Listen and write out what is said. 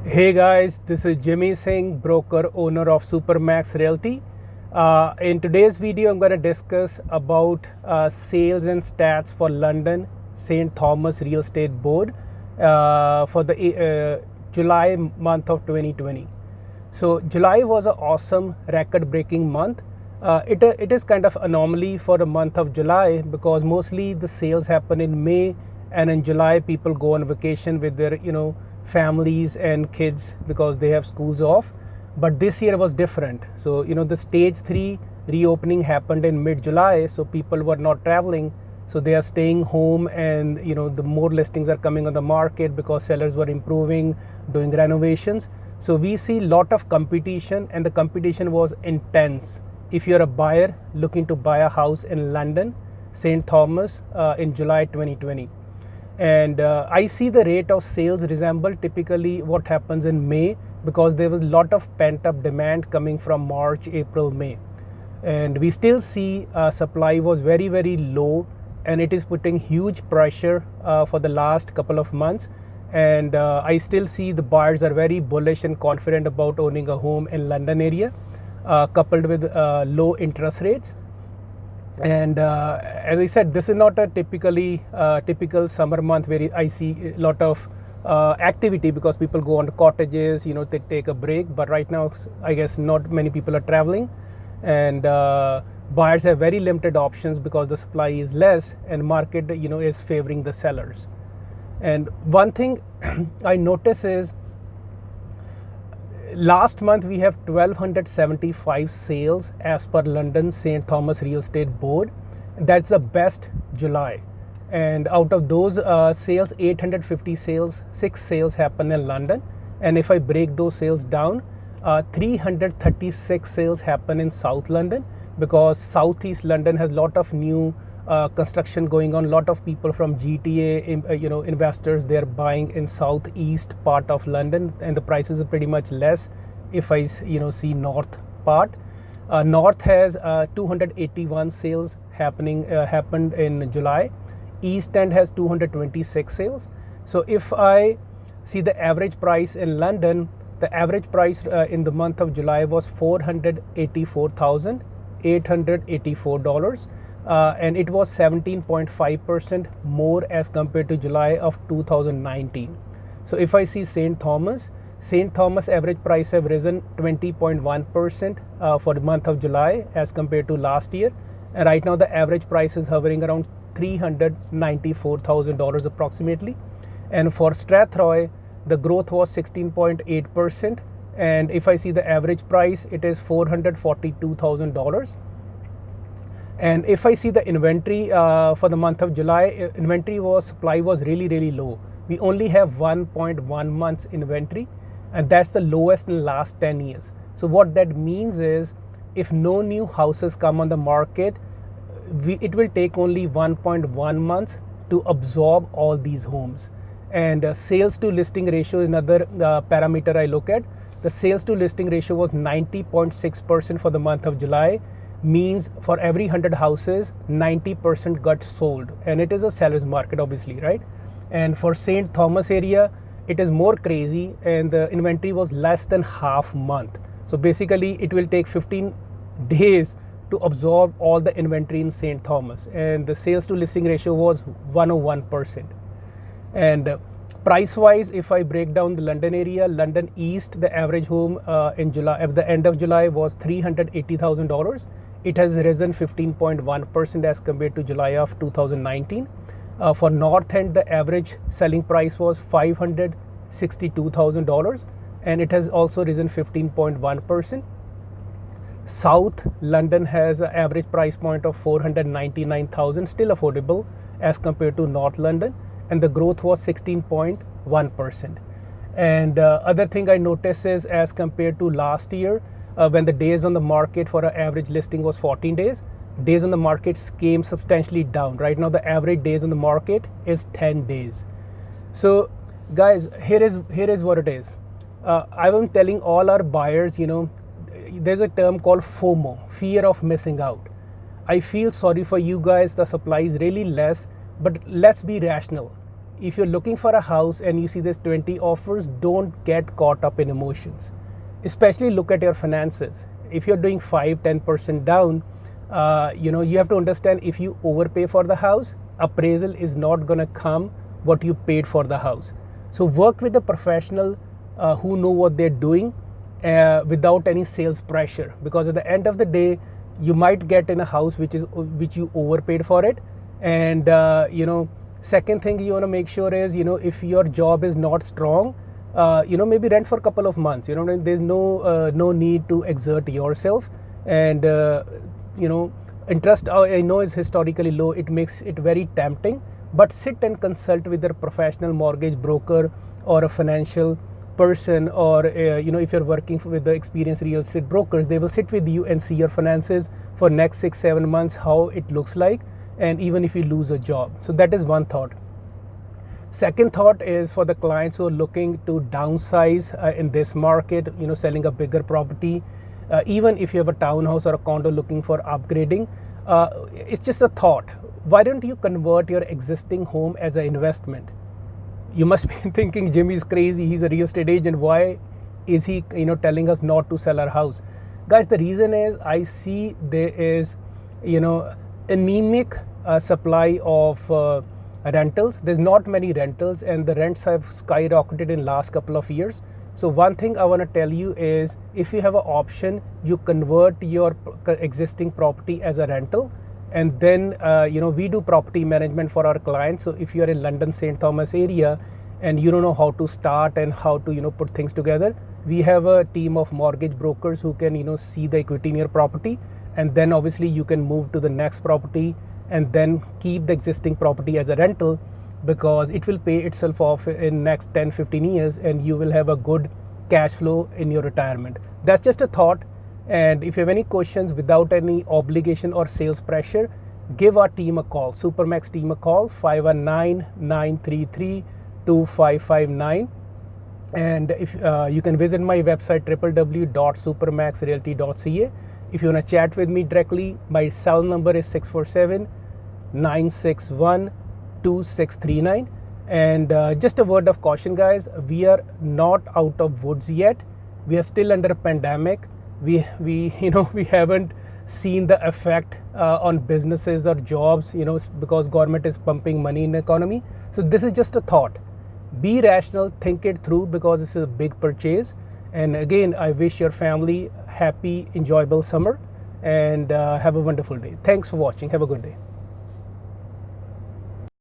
Hey guys, this is Jimmy Singh, broker owner of Supermax Realty. In today's video, I'm going to discuss about sales and stats for London St. Thomas Real Estate Board for the July month of 2020. So July was an awesome record-breaking month. It is kind of anomaly for the month of July because mostly the sales happen in May, and in July people go on vacation with their families and kids because they have schools off. But this year was different. So the stage 3 reopening happened in mid-July, so people were not traveling, so they are staying home, and the more listings are coming on the market because sellers were improving, doing renovations. So we see lot of competition, and the competition was intense. If you're a buyer looking to buy a house in London St. Thomas in July 2020, and I see the rate of sales resemble typically what happens in May, because there was a lot of pent up demand coming from March, April, May, and we still see supply was very low, and it is putting huge pressure for the last couple of months. And I still see the buyers are very bullish and confident about owning a home in London area, coupled with low interest rates. And as I said, this is not a typical summer month where I see a lot of activity because people go on cottages, they take a break. But right now, I guess not many people are traveling, and buyers have very limited options because the supply is less, and market is favoring the sellers. And one thing I notice is last month we have 1275 sales as per London St. Thomas Real Estate Board. That's the best July. And out of those sales, 850 sales, 6 sales happen in London. And if I break those sales down, 336 sales happen in South London, because Southeast London has a lot of new construction going on. A lot of people from GTA, investors, they're buying in southeast part of London, and the prices are pretty much less. If I see north part, north has 281 sales happened in July. East End has 226 sales. So if I see the average price in London, the average price in the month of July was $484,884. And it was 17.5% more as compared to July of 2019. So if I see St. Thomas average price have risen 20.1% for the month of July as compared to last year. And right now the average price is hovering around $394,000 approximately. And for Strathroy, the growth was 16.8%. And if I see the average price, it is $442,000. And if I see the inventory for the month of July, supply was really low. We only have 1.1 months inventory, and that's the lowest in the last 10 years. So what that means is, if no new houses come on the market, it will take only 1.1 months to absorb all these homes. And sales to listing ratio is another parameter I look at. The sales to listing ratio was 90.6% for the month of July. Means for every 100 houses, 90% got sold, and it is a seller's market, obviously, right? And for St. Thomas area, it is more crazy, and the inventory was less than half month. So basically it will take 15 days to absorb all the inventory in St. Thomas, and the sales to listing ratio was 101%. And price wise, if I break down the London area, London East, the average home in July, at the end of July, was $380,000. It has risen 15.1% as compared to July of 2019. For North End, the average selling price was $562,000, and it has also risen 15.1%. South London has an average price point of $499,000, still affordable as compared to North London, and the growth was 16.1%. And other thing I notice is, as compared to last year, when the days on the market for an average listing was 14 days, days on the market came substantially down. Right now the average days on the market is 10 days. So guys, here is what it is. I'm telling all our buyers, there's a term called FOMO, fear of missing out. I feel sorry for you guys. The supply is really less, but let's be rational. if you're looking for a house and you see there's 20 offers, don't get caught up in emotions. Especially look at your finances. If you're doing 5-10% down, you have to understand, if you overpay for the house, appraisal is not going to come what you paid for the house. So work with a professional who know what they're doing without any sales pressure, because at the end of the day, you might get in a house which you overpaid for it. And second thing you want to make sure is, if your job is not strong, maybe rent for a couple of months. There's no need to exert yourself. And interest, I know, is historically low. It makes it very tempting, but sit and consult with a professional mortgage broker or a financial person, or if you're working with the experienced real estate brokers, they will sit with you and see your finances for next 6-7 months, how it looks like, and even if you lose a job. So that is one thought. Second thought is for the clients who are looking to downsize in this market, selling a bigger property. Even if you have a townhouse or a condo looking for upgrading, it's just a thought. Why don't you convert your existing home as an investment? You must be thinking, Jimmy's crazy. He's a real estate agent. Why is he, telling us not to sell our house? Guys, the reason is I see there is, anemic supply of rentals. There's not many rentals, and the rents have skyrocketed in last couple of years. So one thing I want to tell you is, if you have an option, you convert your existing property as a rental. And then, we do property management for our clients. So if you're in London, St. Thomas area, and you don't know how to start and how to, put things together, we have a team of mortgage brokers who can, see the equity in your property. And then obviously you can move to the next property and then keep the existing property as a rental, because it will pay itself off in next 10-15 years, and you will have a good cash flow in your retirement. That's just a thought. And if you have any questions without any obligation or sales pressure, give our team a call, Supermax team a call, 519-933-2559. And if you can visit my website, www.supermaxrealty.ca. If you want to chat with me directly, my cell number is 647-961-2639. And just a word of caution, guys, we are not out of woods yet. We are still under a pandemic. We haven't seen the effect on businesses or jobs, because government is pumping money in the economy. So this is just a thought. Be rational, think it through, because this is a big purchase. And again, I wish your family happy, enjoyable summer, and have a wonderful day. Thanks for watching. Have a good day.